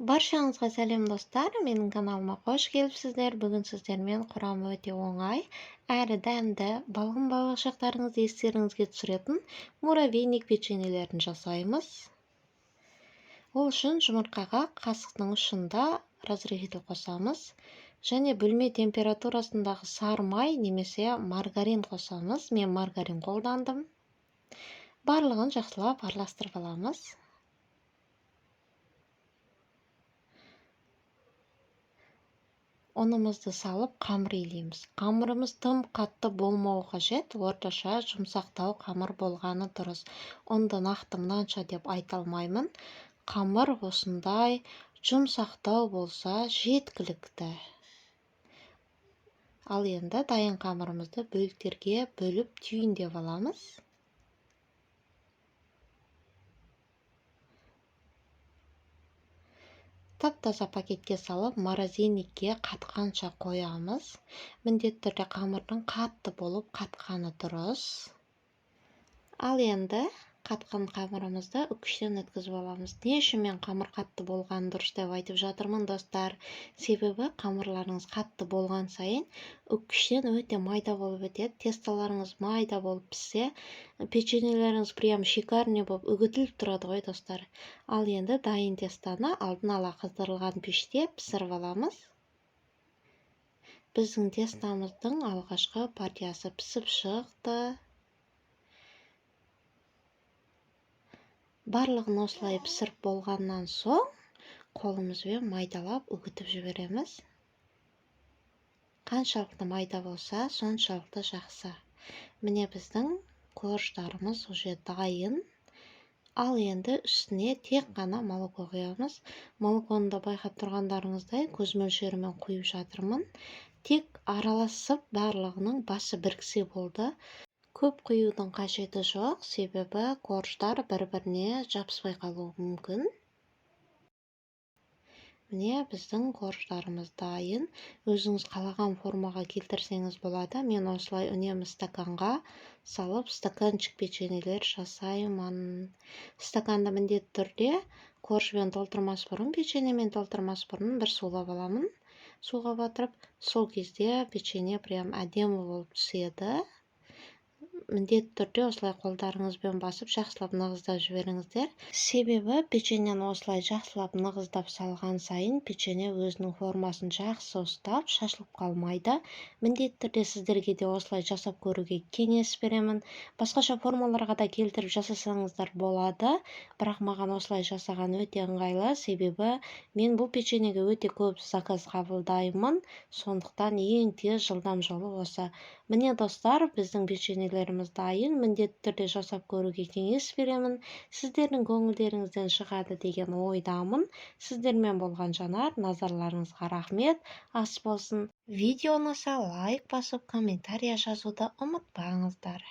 Баршаңызға сәлем достар, менің каналыма қош келіпсіздер. Бүгін сіздермен құрамы өте оңай, әрі дәмді, балғын балашақтарыңызды естеріңізге түсіретін муравейник печеньелерін жасаймыз. Ол үшін жұмыртқаға қасықтың ұшында разрыхитель қосамыз. Және бөлме температурасындағы сары май немесе маргарин қосамыз. Мен маргарин қолдандым. Барлығын жақсылап араластырып аламыз. Ұнымызды салып қамыр илейміз. Қамырымыз тым қатты болмауы қажет, орташа жұмсақтау қамыр болғаны дұрыс. Онда нақты мынанша деп айта алмаймын. Қамыр осындай жұмсақтау болса жеткілікті. Ал енді дайын қамырымызды бөліктерге бөліп түйіндеп аламыз. Тап-таза пакетке салып, морозильникке қатқанша қоямыз. Міндетті түрде қамырдың қатты болып қатқаны дұрыс. Ал енді қатқан қамырымызды үккіштен өткізіп аламыз. Не үшін мен қамыр қатты болғаны дұрыс деп айтып жатырмын, достар? Себебі қамырларыңыз қатты болған сайын үккіштен өте майда болып өтеді. Тесталарыңыз майда болып піссе, печеньелеріңіз прям шикарный болып үгітіліп тұрады ғой, достар. Ал енді дайын тестаны алдын ала қыздырылған пеште пісіріп аламыз. Біздің тестамыздың алғашқы партиясы пісіп шықты. Барлығын осылай пісіріп болғаннан соң қолымызбен майдалап үгітіп жібереміз. Қаншалықты майда болса, соншалықты жақсы. Міне біздің корждарымыз уже дайын. Ал енді үстіне тек қана молоко құямыз. Молоконы да байқап тұрғандарыңыздай көз мөлшерімен құйып жатырмын. Тек араласып барлығының басы біріксе болды. Көп құюдың қажеті жоқ, себебі корждар бір-біріне жабыспай қалуы мүмкін. Міне біздің корждарымыз дайын. Өзіңіз қалаған формаға келтірсеңіз болады. Мен осылай үнемі стаканға салып, стаканчик печеньелер жасаймын. Стаканды міндетті түрде коржбен толтырмас бұрын, печеньемен толтырмас бұрын бір сулап аламын. Суға батырып, сол кезде печенье прям әдемі болып түседі. Міндетті түрде осылай қолдарыңызбен басып жақсылап нығыздап жіберіңіздер. Себебі печеньені осылай жақсылап нығыздап салған сайын печенье өзінің формасын жақсы ұстап, шашылып қалмайды. Міндетті түрде сіздерге де осылай жасап көруге кеңес беремін. Басқаша формаларға да келтіріп жасасаңыздар болады. Бірақ маған осылай жасаған өте ыңғайлы, себебі мен бұл печеньеге өте көп заказ қабылдаймын. Сондықтан ең тез жылдам жолы осы. Міне достар, біздің печеньелеріміз дайын. Міндетті түрде жасап көруге кеңес беремін. Сіздердің көңілдеріңізден шығады деген ойдамын. Сіздермен болған Жанар, назарларыңызға рахмет. Ас болсын. Видео ұнаса лайк басып, комментария жазуды ұмытпаңыздар.